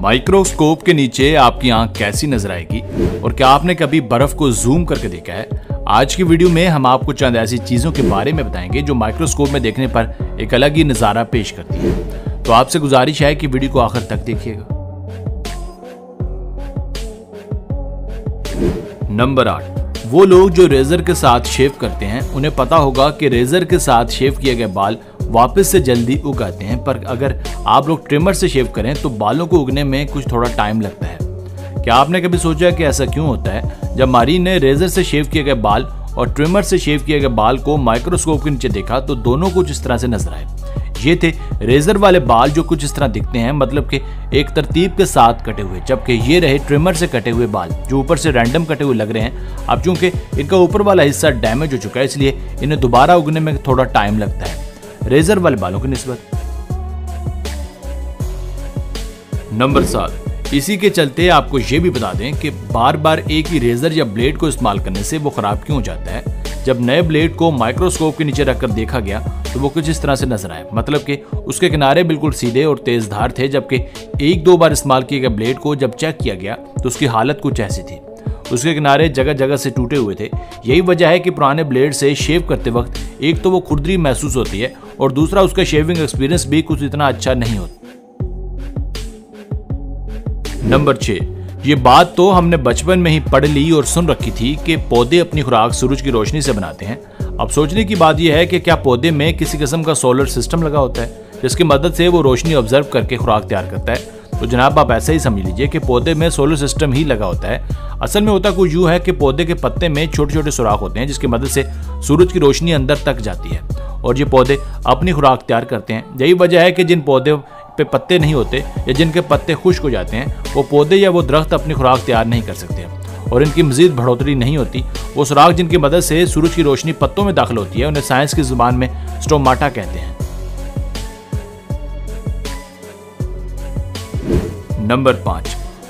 Microscope के नीचे आपकी आंख कैसी नजर आएगी और क्या आपने कभी बर्फ को जूम करके देखा है? आज की वीडियो में हम आपको चंद ऐसी चीजों के बारे में बताएंगे जो माइक्रोस्कोप में देखने पर एक अलग ही नजारा पेश करती है। तो आपसे गुजारिश है कि वीडियो को आखिर तक देखिएगा। नंबर 8, वो लोग जो रेजर के साथ शेव करते हैं उन्हें पता होगा कि रेजर के साथ शेव किए गए बाल वापस से जल्दी उग आते हैं, पर अगर आप लोग ट्रिमर से शेव करें तो बालों को उगने में कुछ थोड़ा टाइम लगता है। क्या आपने कभी सोचा कि ऐसा क्यों होता है? जब मारी ने रेजर से शेव किए गए बाल और ट्रिमर से शेव किए गए बाल को माइक्रोस्कोप के नीचे देखा तो दोनों कुछ इस तरह से नजर आए। ये थे रेजर वाले बाल जो कुछ इस तरह दिखते हैं, मतलब कि एक तरतीब के साथ कटे हुए, जबकि ये रहे ट्रिमर से कटे हुए बाल जो ऊपर से रैंडम कटे हुए लग रहे हैं। अब चूंकि इनका ऊपर वाला हिस्सा डैमेज हो चुका है इसलिए इन्हें दोबारा उगने में थोड़ा टाइम लगता है रेजर वाले बालों की निस्बत। नंबर 7, इसी के चलते आपको ये भी बता दें कि बार बार एक ही रेजर या ब्लेड को इस्तेमाल करने से वो खराब क्यों हो जाता है। जब नए ब्लेड को माइक्रोस्कोप के नीचे रखकर देखा गया तो वो कुछ इस तरह से नजर आए, मतलब कि उसके किनारे बिल्कुल सीधे और तेज धार थे, जबकि एक दो बार इस्तेमाल किए गए ब्लेड को जब चेक किया गया तो उसकी हालत कुछ ऐसी थी। उसके किनारे जगह जगह से टूटे हुए थे। यही वजह है कि पुराने ब्लेड से शेव करते वक्त एक तो वो खुरदरी महसूस होती है और दूसरा उसका शेविंग एक्सपीरियंस भी कुछ इतना अच्छा नहीं होता। नंबर 6, ये बात तो हमने बचपन में ही पढ़ ली और सुन रखी थी कि पौधे अपनी खुराक सूरज की रोशनी से बनाते हैं। अब सोचने की बात यह है कि क्या पौधे में किसी किस्म का सोलर सिस्टम लगा होता है जिसकी मदद से वो रोशनी ऑब्जर्व करके खुराक तैयार करता है? तो जनाब आप ऐसा ही समझ लीजिए कि पौधे में सोलर सिस्टम ही लगा होता है। असल में होता कुछ यूं है कि पौधे के पत्ते में छोटे छोटे सुराख होते हैं जिसकी मदद से सूरज की रोशनी अंदर तक जाती है और ये पौधे अपनी खुराक तैयार करते हैं। यही वजह है कि जिन पौधे पे पत्ते नहीं होते या जिनके पत्ते खुश्क हो जाते हैं वो पौधे या वो दरख्त अपनी खुराक तैयार नहीं कर सकते और इनकी मजीद बढ़ोतरी नहीं होती। वो सुराख जिनकी मदद से सूरज की रोशनी पत्तों में दाखिल होती है उन्हें साइंस की जुबान में स्टोमाटा कहते हैं। नंबर 5,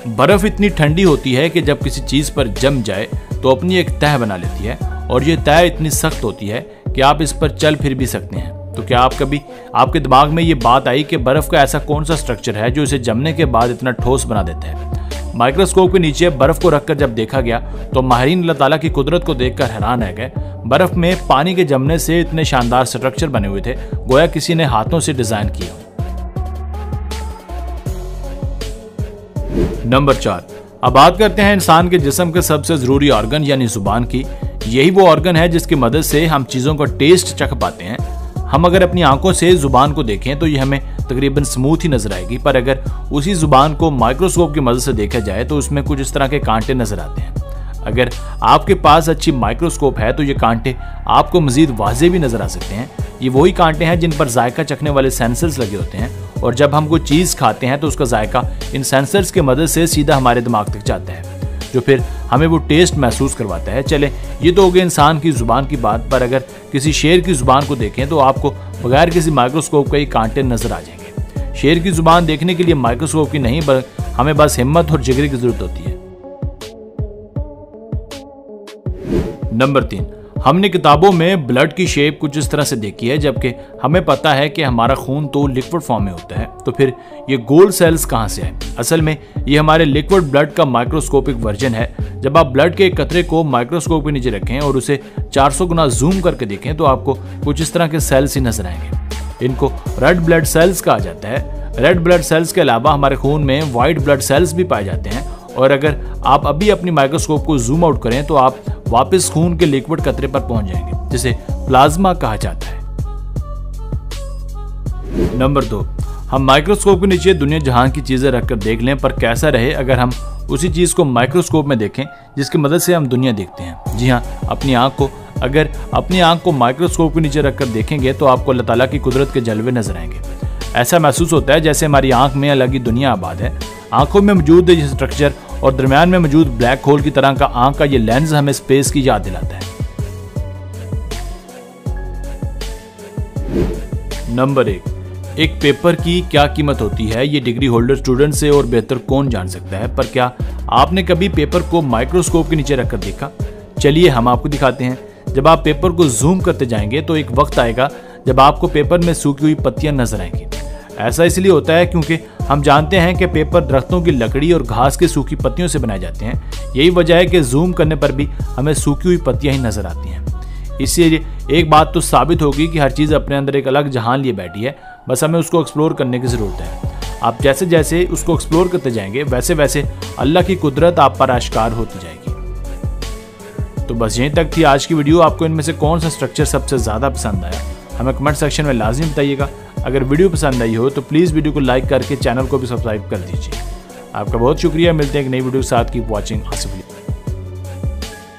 बर्फ इतनी ठंडी होती है कि जब किसी चीज पर जम जाए तो अपनी एक तह बना लेती है और ये तह इतनी सख्त होती है कि आप इस पर चल फिर भी सकते हैं। तो क्या आप कभी आपके दिमाग में ये बात आई कि बर्फ का ऐसा कौन सा स्ट्रक्चर है जो इसे जमने के बाद इतना ठोस बना देता है? माइक्रोस्कोप के नीचे बर्फ को रखकर जब देखा गया तो माहिरीन अल्लाह ताला की कुदरत को देखकर हैरान रह गए। बर्फ में पानी के जमने से इतने शानदार स्ट्रक्चर बने हुए थे गोया किसी ने हाथों से डिजाइन किया। नंबर 4, अब बात करते हैं इंसान के जिस्म के सबसे जरूरी ऑर्गन यानी जुबान की। यही वो ऑर्गन है जिसकी मदद से हम चीजों का टेस्ट चख पाते हैं। हम अगर अपनी आंखों से जुबान को देखें तो ये हमें तकरीबन स्मूथ ही नजर आएगी, पर अगर उसी जुबान को माइक्रोस्कोप की मदद से देखा जाए तो उसमें कुछ इस तरह के कांटे नजर आते हैं। अगर आपके पास अच्छी माइक्रोस्कोप है तो ये कांटे आपको मजीद वाज़े भी नजर आ सकते हैं। ये वही कांटे हैं जिन पर जायका चखने वाले सेंसर्स लगे होते हैं और जब हम कोई चीज़ खाते हैं तो उसका जायका इन सेंसर्स की मदद से सीधा हमारे दिमाग तक जाता है जो फिर हमें वो टेस्ट महसूस करवाता है। चले ये तो हो गई इंसान की जुबान की बात, पर अगर किसी शेर की जुबान को देखें तो आपको बगैर किसी माइक्रोस्कोप के ही कांटे नजर आ जाएंगे। शेर की जुबान देखने के लिए माइक्रोस्कोप की नहीं बल्कि हमें बस हिम्मत और जिगरी की जरूरत होती है। नंबर 3, हमने किताबों में ब्लड की शेप कुछ इस तरह से देखी है, जबकि हमें पता है कि हमारा खून तो लिक्विड फॉर्म में होता है। तो फिर ये गोल्ड सेल्स कहाँ से आए? असल में ये हमारे लिक्विड ब्लड का माइक्रोस्कोपिक वर्जन है। जब आप ब्लड के एक कतरे को माइक्रोस्कोप के नीचे रखें और उसे 400 गुना जूम करके देखें तो आपको कुछ इस तरह के सेल्स ही नजर आएंगे। इनको रेड ब्लड सेल्स कहा जाता है। रेड ब्लड सेल्स के अलावा हमारे खून में व्हाइट ब्लड सेल्स भी पाए जाते हैं और अगर आप अभी अपनी माइक्रोस्कोप को जूम आउट करें तो आप वापस खून के लिक्विड कतरे पर पहुंच जाएंगे जिसे प्लाज्मा कहा जाता है। नंबर 2, हम माइक्रोस्कोप के नीचे दुनिया जहां की चीजें रखकर देख लें, पर कैसा रहे अगर हम उसी चीज को माइक्रोस्कोप में देखें जिसकी मदद से हम दुनिया देखते हैं। जी हाँ, अपनी आंख को अगर अपनी आंख को माइक्रोस्कोप के नीचे रखकर देखेंगे तो आपको अल्लाह ताला की कुदरत के जलवे नजर आएंगे। ऐसा महसूस होता है जैसे हमारी आंख में अलग ही दुनिया आबाद है। आंखों में मौजूद ये स्ट्रक्चर और दरमियान में मौजूद ब्लैक होल की तरह का आंख का ये लेंस हमें स्पेस की याद दिलाता है। नंबर 1, एक पेपर की क्या कीमत होती है ये डिग्री होल्डर स्टूडेंट से और बेहतर कौन जान सकता है, पर क्या आपने कभी पेपर को माइक्रोस्कोप के नीचे रखकर देखा? चलिए हम आपको दिखाते हैं। जब आप पेपर को जूम करते जाएंगे तो एक वक्त आएगा जब आपको पेपर में सूखी हुई पत्तियां नजर आएंगी। ऐसा इसलिए होता है क्योंकि हम जानते हैं कि पेपर दरख्तों की लकड़ी और घास की सूखी पत्तियों से बनाए जाते हैं। यही वजह है कि जूम करने पर भी हमें सूखी हुई पत्तियां ही नजर आती हैं। इसलिए एक बात तो साबित होगी कि हर चीज़ अपने अंदर एक अलग जहान लिए बैठी है, बस हमें उसको एक्सप्लोर करने की ज़रूरत है। आप जैसे जैसे उसको एक्सप्लोर करते जाएंगे वैसे वैसे अल्लाह की कुदरत आप पर आश्कार होती जाएगी। तो बस यहीं तक थी आज की वीडियो। आपको इनमें से कौन सा स्ट्रक्चर सबसे ज़्यादा पसंद आया हमें कमेंट सेक्शन में लाजमी बताइएगा। अगर वीडियो पसंद आई हो तो प्लीज़ वीडियो को लाइक करके चैनल को भी सब्सक्राइब कर दीजिए। आपका बहुत शुक्रिया। मिलते हैं एक नई वीडियो के साथ। Keep watching Asif Ali.